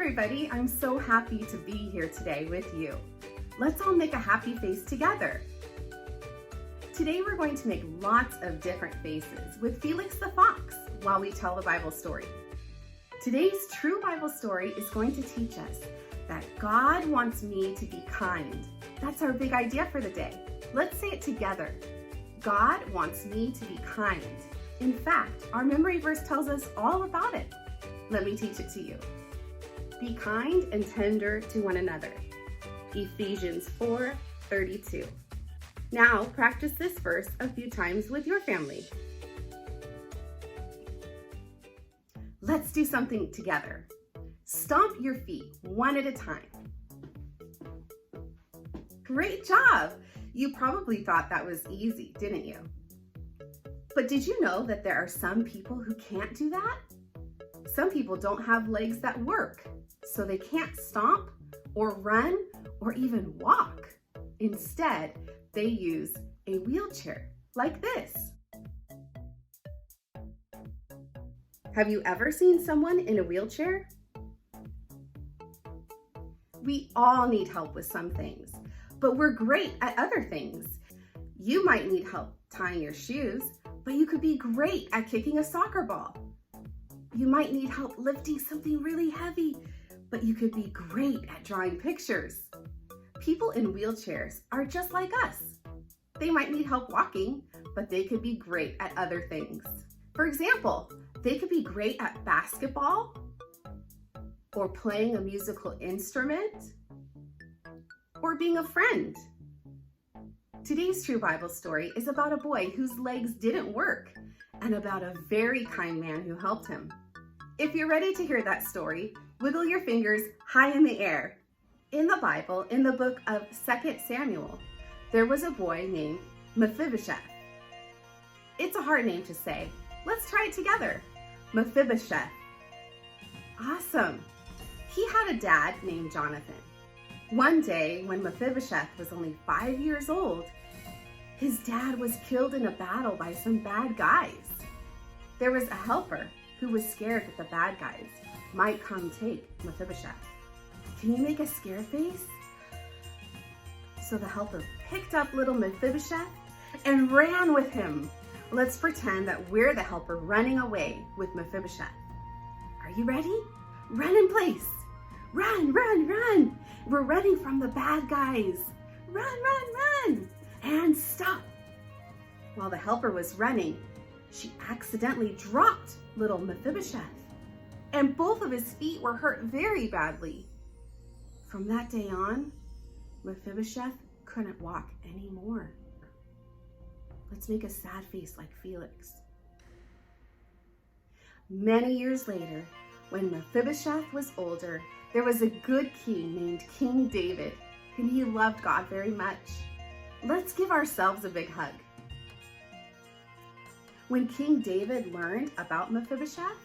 everybody, I'm so happy to be here today with you. Let's all make a happy face together. Today we're going to make lots of different faces with Felix the Fox while we tell the Bible story. Today's true Bible story is going to teach us that God wants me to be kind. That's our big idea for the day. Let's say it together. God wants me to be kind. In fact, our memory verse tells us all about it. Let me teach it to you. Be kind and tender to one another. Ephesians 4:32. Now practice this verse a few times with your family. Let's do something together. Stomp your feet one at a time. Great job! You probably thought that was easy, didn't you? But did you know that there are some people who can't do that? Some people don't have legs that work, so they can't stomp or run or even walk. Instead, they use a wheelchair like this. Have you ever seen someone in a wheelchair? We all need help with some things, but we're great at other things. You might need help tying your shoes, but you could be great at kicking a soccer ball. You might need help lifting something really heavy, but you could be great at drawing pictures. People in wheelchairs are just like us. They might need help walking, but they could be great at other things. For example, they could be great at basketball, or playing a musical instrument, or being a friend. Today's true Bible story is about a boy whose legs didn't work and about a very kind man who helped him. If you're ready to hear that story, wiggle your fingers high in the air. In the Bible, in the book of 2 Samuel, there was a boy named Mephibosheth. It's a hard name to say. Let's try it together. Mephibosheth. Awesome. He had a dad named Jonathan. One day, when Mephibosheth was only 5 years old, his dad was killed in a battle by some bad guys. There was a helper who was scared that the bad guys might come take Mephibosheth. Can you make a scare face? So the helper picked up little Mephibosheth and ran with him. Let's pretend that we're the helper running away with Mephibosheth. Are you ready? Run in place. Run, run, run. We're running from the bad guys. Run, run, run. And stop. While the helper was running, she accidentally dropped little Mephibosheth, and both of his feet were hurt very badly. From that day on, Mephibosheth couldn't walk anymore. Let's make a sad face like Felix. Many years later, when Mephibosheth was older, there was a good king named King David, and he loved God very much. Let's give ourselves a big hug. When King David learned about Mephibosheth,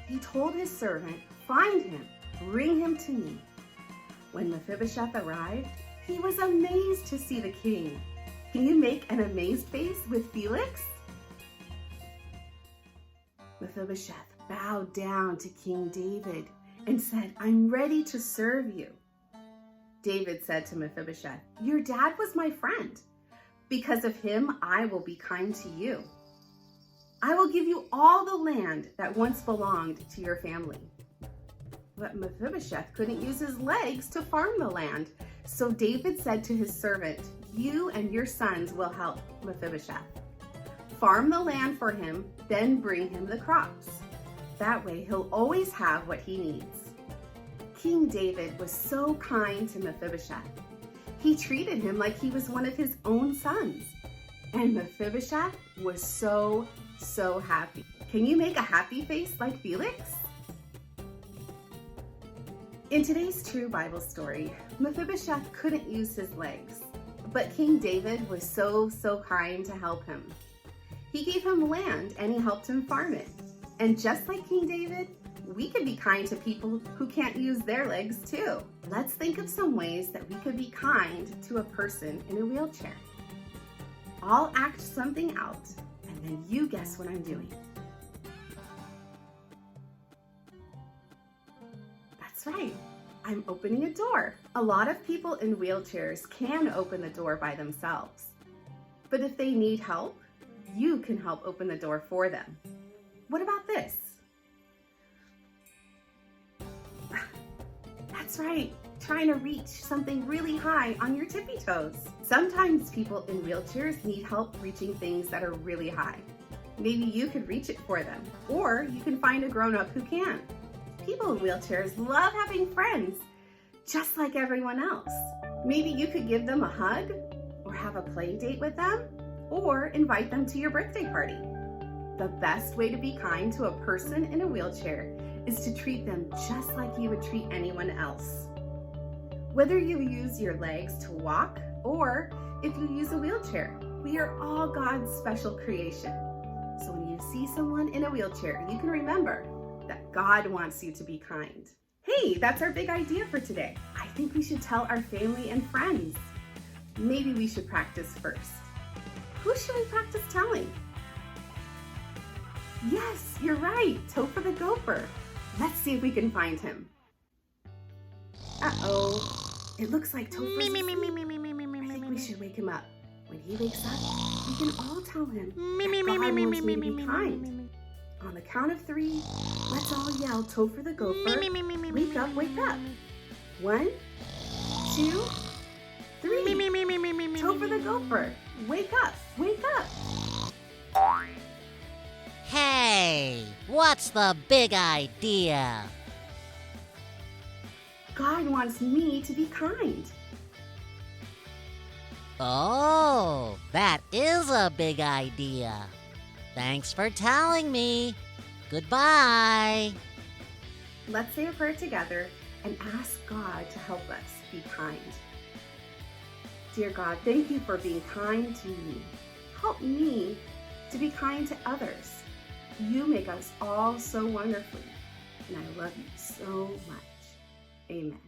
he told his servant, "Find him, bring him to me." When Mephibosheth arrived, he was amazed to see the king. Can you make an amazed face with Felix? Mephibosheth bowed down to King David and said, "I'm ready to serve you." David said to Mephibosheth, "Your dad was my friend. Because of him, I will be kind to you. I will give you all the land that once belonged to your family." But Mephibosheth couldn't use his legs to farm the land. So David said to his servant, "You and your sons will help Mephibosheth. Farm the land for him, then bring him the crops. That way he'll always have what he needs." King David was so kind to Mephibosheth. He treated him like he was one of his own sons. And Mephibosheth was so happy. Can you make a happy face like Felix? In today's true Bible story, Mephibosheth couldn't use his legs, but King David was so kind to help him. He gave him land and he helped him farm it. And just like King David, we can be kind to people who can't use their legs too. Let's think of some ways that we could be kind to a person in a wheelchair. I'll act something out, and then you guess what I'm doing. That's right. I'm opening a door. A lot of people in wheelchairs can open the door by themselves. But if they need help, you can help open the door for them. What about this? That's right, trying to reach something really high on your tippy toes. Sometimes people in wheelchairs need help reaching things that are really high. Maybe you could reach it for them, or you can find a grown-up who can. People in wheelchairs love having friends, just like everyone else. Maybe you could give them a hug, or have a play date with them, or invite them to your birthday party. The best way to be kind to a person in a wheelchair is to treat them just like you would treat anyone else. Whether you use your legs to walk or if you use a wheelchair, we are all God's special creation. So when you see someone in a wheelchair, you can remember that God wants you to be kind. Hey, that's our big idea for today. I think we should tell our family and friends. Maybe we should practice first. Who should we practice telling? Yes, you're right, Topher the gopher. Let's see if we can find him. Uh-oh, it looks like Topher's asleep. I think we should wake him up. When he wakes up, we can all tell him that God wants me to be kind. On the count of 3, let's all yell, Topher the gopher, wake up, wake up. 1, 2, 3. Topher the gopher, wake up, wake up. Hey, what's the big idea? God wants me to be kind. Oh, that is a big idea. Thanks for telling me. Goodbye. Let's say a prayer together and ask God to help us be kind. Dear God, thank you for being kind to me. Help me to be kind to others. You make us all so wonderfully, and I love you so much. Amen.